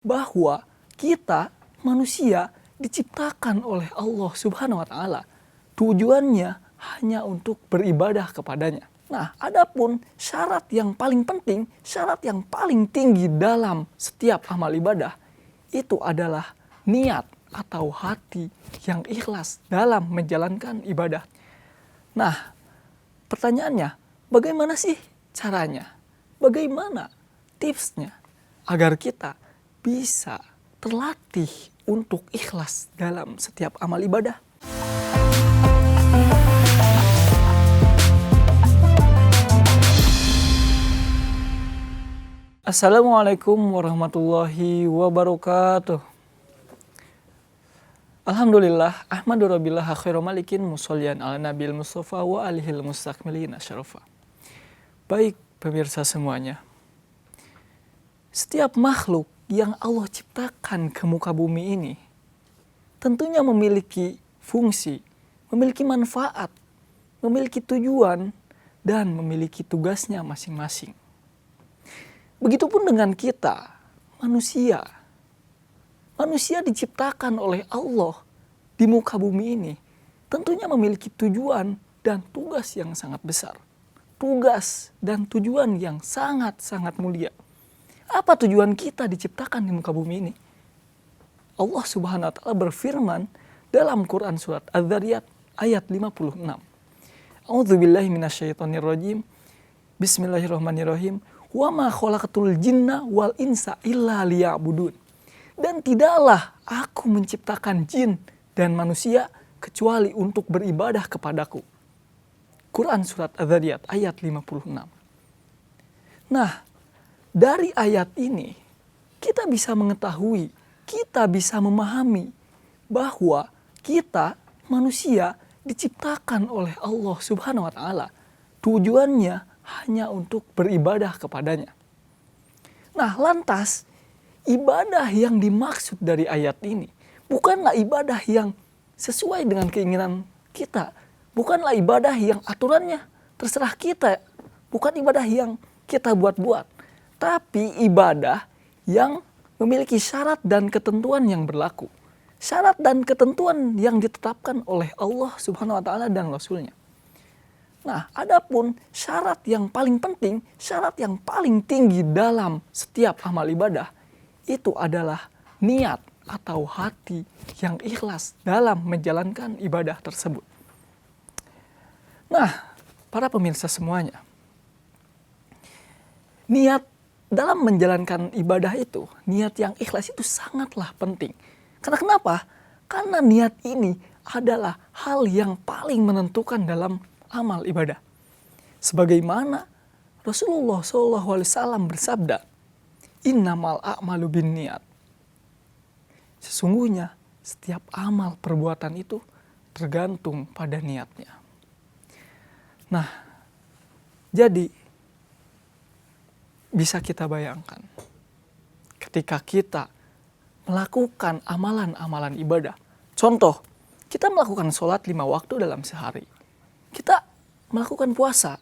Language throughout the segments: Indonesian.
bahwa kita manusia diciptakan oleh Allah Subhanahu wa taala. Tujuannya hanya untuk beribadah kepadanya. Nah, adapun syarat yang paling penting, syarat yang paling tinggi dalam setiap amal ibadah itu adalah niat atau hati yang ikhlas dalam menjalankan ibadah. Nah, pertanyaannya, bagaimana sih caranya? Bagaimana tipsnya agar kita bisa terlatih untuk ikhlas dalam setiap amal ibadah? Assalamualaikum warahmatullahi wabarakatuh. Alhamdulillah, ahmadu rabbillah khairu malikin musollian ala nabil mustafa wa alihil mustakmilin asyarafa. Baik pemirsa semuanya, setiap makhluk yang Allah ciptakan ke muka bumi ini tentunya memiliki fungsi, memiliki manfaat, memiliki tujuan, dan memiliki tugasnya masing-masing. Begitupun dengan kita, manusia. Manusia diciptakan oleh Allah di muka bumi ini tentunya memiliki tujuan dan tugas yang sangat besar. Tugas dan tujuan yang sangat-sangat mulia. Apa tujuan kita diciptakan di muka bumi ini? Allah Subhanahu wa taala berfirman dalam Quran surat Az-Zariyat ayat 56. A'udzubillahi minasyaitonirrajim. Bismillahirrahmanirrahim. Wa ma khalaqatul jinna wal insa illa liya'budun. Dan tidaklah aku menciptakan jin dan manusia kecuali untuk beribadah kepadaku. Quran surat Az-Zariyat ayat 56. Nah, dari ayat ini kita bisa mengetahui, kita bisa memahami bahwa kita manusia diciptakan oleh Allah Subhanahu wa taala. Tujuannya hanya untuk beribadah kepadanya. Nah, lantas ibadah yang dimaksud dari ayat ini bukanlah ibadah yang sesuai dengan keinginan kita. Bukanlah ibadah yang aturannya terserah kita. Bukan ibadah yang kita buat-buat. Tapi ibadah yang memiliki syarat dan ketentuan yang berlaku. Syarat dan ketentuan yang ditetapkan oleh Allah Subhanahu wa taala dan Rasul-Nya. Nah, adapun syarat yang paling penting, syarat yang paling tinggi dalam setiap amal ibadah itu adalah niat atau hati yang ikhlas dalam menjalankan ibadah tersebut. Nah, para pemirsa semuanya, niat dalam menjalankan ibadah itu, niat yang ikhlas itu sangatlah penting. Karena kenapa? Karena niat ini adalah hal yang paling menentukan dalam amal ibadah. Sebagaimana Rasulullah SAW bersabda, innamal a'malu binniat. Sesungguhnya setiap amal perbuatan itu tergantung pada niatnya. Nah, jadi bisa kita bayangkan ketika kita melakukan amalan-amalan ibadah. Contoh, kita melakukan sholat 5 waktu dalam sehari. Kita melakukan puasa,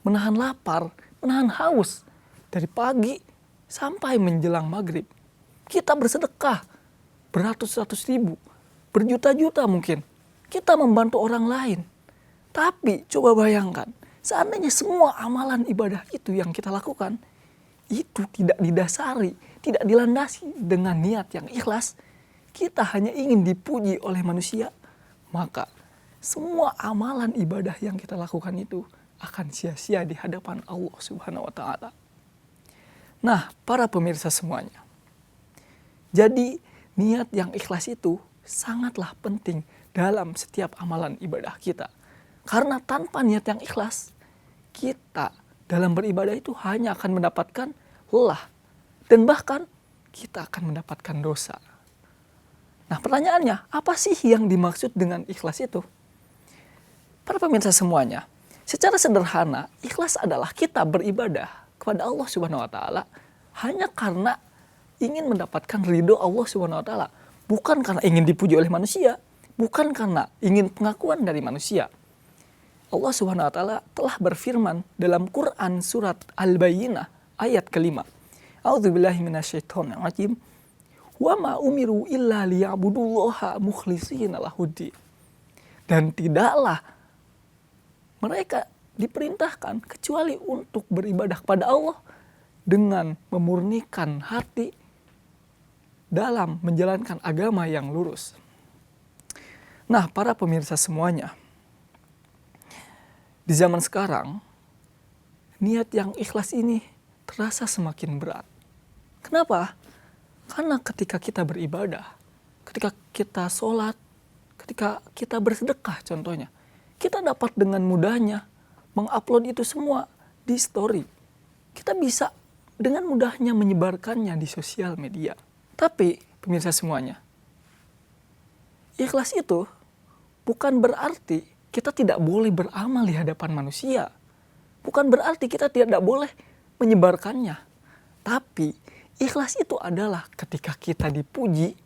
menahan lapar, menahan haus dari pagi sampai menjelang maghrib. Kita bersedekah beratus-ratus ribu, berjuta-juta mungkin. Kita membantu orang lain. Tapi coba bayangkan, seandainya semua amalan ibadah itu yang kita lakukan, itu tidak didasari, tidak dilandasi dengan niat yang ikhlas, kita hanya ingin dipuji oleh manusia, maka semua amalan ibadah yang kita lakukan itu akan sia-sia di hadapan Allah Subhanahu wa taala. Nah, para pemirsa semuanya. Jadi, niat yang ikhlas itu sangatlah penting dalam setiap amalan ibadah kita. Karena tanpa niat yang ikhlas, kita dalam beribadah itu hanya akan mendapatkan lelah. Dan bahkan kita akan mendapatkan dosa. Nah, pertanyaannya, apa sih yang dimaksud dengan ikhlas itu? Para pemirsa semuanya, secara sederhana, ikhlas adalah kita beribadah kepada Allah Subhanahu wa taala hanya karena ingin mendapatkan ridho Allah Subhanahu wa taala, bukan karena ingin dipuji oleh manusia, bukan karena ingin pengakuan dari manusia. Allah Subhanahu wa taala telah berfirman dalam Quran surat Al-Bayyinah ayat kelima. A'udzubillahi minasyaitonir rajim. Wa ma umiru illa liya'budullaha mukhlishina lahuddin. Dan tidaklah mereka diperintahkan kecuali untuk beribadah kepada Allah dengan memurnikan hati dalam menjalankan agama yang lurus. Nah, para pemirsa semuanya, di zaman sekarang, niat yang ikhlas ini terasa semakin berat. Kenapa? Karena ketika kita beribadah, ketika kita sholat, ketika kita bersedekah contohnya, kita dapat dengan mudahnya mengupload itu semua di story. Kita bisa dengan mudahnya menyebarkannya di sosial media. Tapi pemirsa semuanya, ikhlas itu bukan berarti kita tidak boleh beramal di hadapan manusia. Bukan berarti kita tidak boleh menyebarkannya. Tapi ikhlas itu adalah ketika kita dipuji,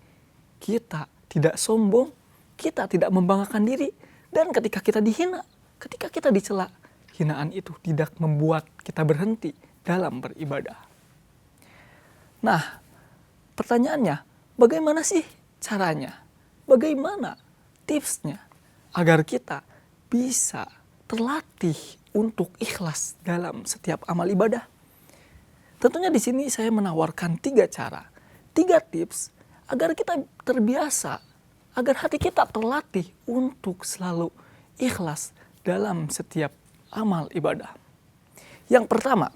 kita tidak sombong, kita tidak membanggakan diri, dan ketika kita dihina, ketika kita dicela, hinaan itu tidak membuat kita berhenti dalam beribadah. Nah, pertanyaannya, bagaimana sih caranya? Bagaimana tipsnya agar kita bisa terlatih untuk ikhlas dalam setiap amal ibadah? Tentunya di sini saya menawarkan 3 cara, 3 tips agar kita terbiasa, agar hati kita terlatih untuk selalu ikhlas dalam setiap amal ibadah. Yang pertama,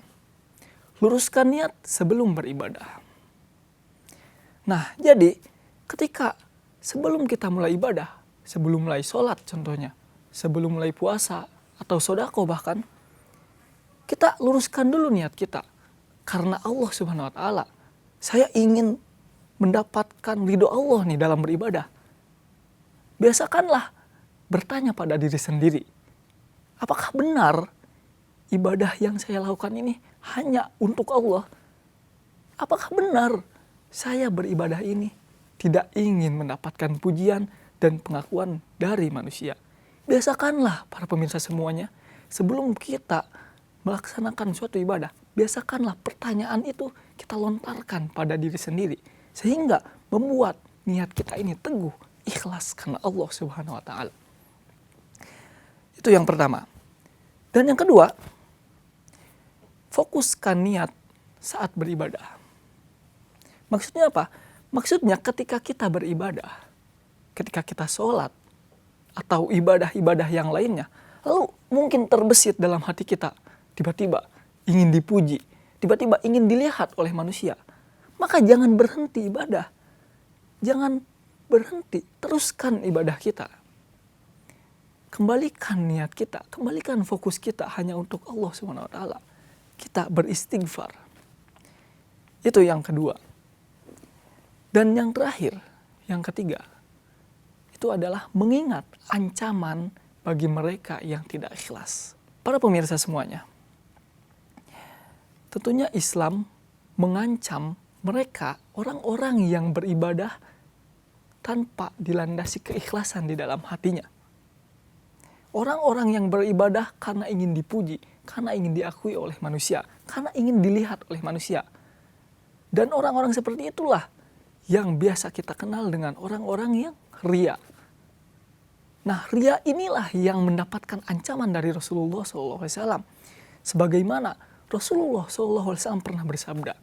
luruskan niat sebelum beribadah. Nah, jadi ketika sebelum kita mulai ibadah, sebelum mulai sholat contohnya, sebelum mulai puasa atau sedekah bahkan, kita luruskan dulu niat kita. Karena Allah Subhanahu wa Ta'ala, saya ingin mendapatkan ridho Allah nih dalam beribadah. Biasakanlah bertanya pada diri sendiri, apakah benar ibadah yang saya lakukan ini hanya untuk Allah? Apakah benar saya beribadah ini tidak ingin mendapatkan pujian dan pengakuan dari manusia? Biasakanlah para pemirsa semuanya, sebelum kita melaksanakan suatu ibadah, biasakanlah pertanyaan itu kita lontarkan pada diri sendiri. Sehingga membuat niat kita ini teguh, ikhlas karena Allah Subhanahu wa Ta'ala. Itu yang pertama. Dan yang kedua, fokuskan niat saat beribadah. Maksudnya apa? Maksudnya ketika kita beribadah, ketika kita sholat, atau ibadah-ibadah yang lainnya, lalu mungkin terbesit dalam hati kita, tiba-tiba ingin dipuji, tiba-tiba ingin dilihat oleh manusia, maka jangan berhenti ibadah. Jangan berhenti, teruskan ibadah kita. Kembalikan niat kita, kembalikan fokus kita hanya untuk Allah Subhanahu wa Ta'ala. Kita beristighfar. Itu yang kedua. Dan yang terakhir, yang ketiga, itu adalah mengingat ancaman bagi mereka yang tidak ikhlas. Para pemirsa semuanya, tentunya Islam mengancam mereka, orang-orang yang beribadah tanpa dilandasi keikhlasan di dalam hatinya. Orang-orang yang beribadah karena ingin dipuji, karena ingin diakui oleh manusia, karena ingin dilihat oleh manusia. Dan orang-orang seperti itulah yang biasa kita kenal dengan orang-orang yang ria. Nah, ria inilah yang mendapatkan ancaman dari Rasulullah SAW. Sebagaimana Rasulullah SAW pernah bersabda,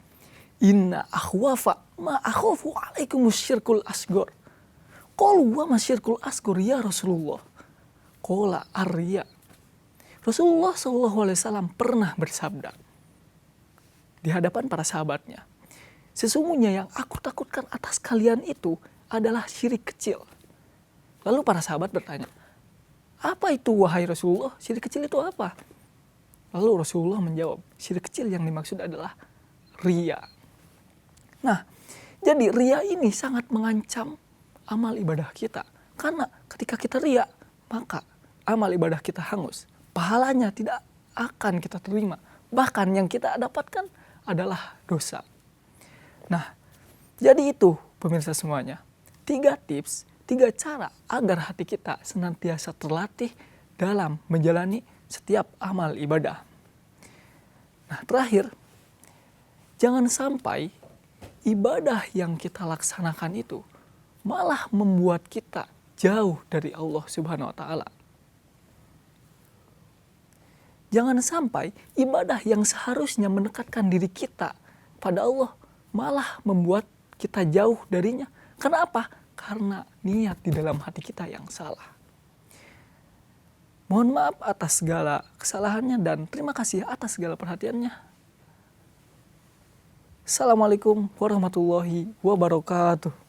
Inna akhwafa ma akhafu alaikumus syirkul asgor. Qalu wa ma syirkul asgor ya Rasulullah. Qala ar-riya. Rasulullah SAW pernah bersabda di hadapan para sahabatnya, sesungguhnya yang aku takutkan atas kalian itu adalah syirik kecil. Lalu para sahabat bertanya, apa itu wahai Rasulullah? Syirik kecil itu apa? Lalu Rasulullah menjawab, syirik kecil yang dimaksud adalah riya. Nah, jadi riya ini sangat mengancam amal ibadah kita. Karena ketika kita riya, maka amal ibadah kita hangus. Pahalanya tidak akan kita terima. Bahkan yang kita dapatkan adalah dosa. Nah, jadi itu pemirsa semuanya. 3 tips, 3 cara agar hati kita senantiasa terlatih dalam menjalani setiap amal ibadah. Nah, terakhir, jangan sampai ibadah yang kita laksanakan itu malah membuat kita jauh dari Allah Subhanahu wa Ta'ala. Jangan sampai ibadah yang seharusnya mendekatkan diri kita pada Allah malah membuat kita jauh darinya. Kenapa? Karena niat di dalam hati kita yang salah. Mohon maaf atas segala kesalahannya dan terima kasih atas segala perhatiannya. Assalamualaikum warahmatullahi wabarakatuh.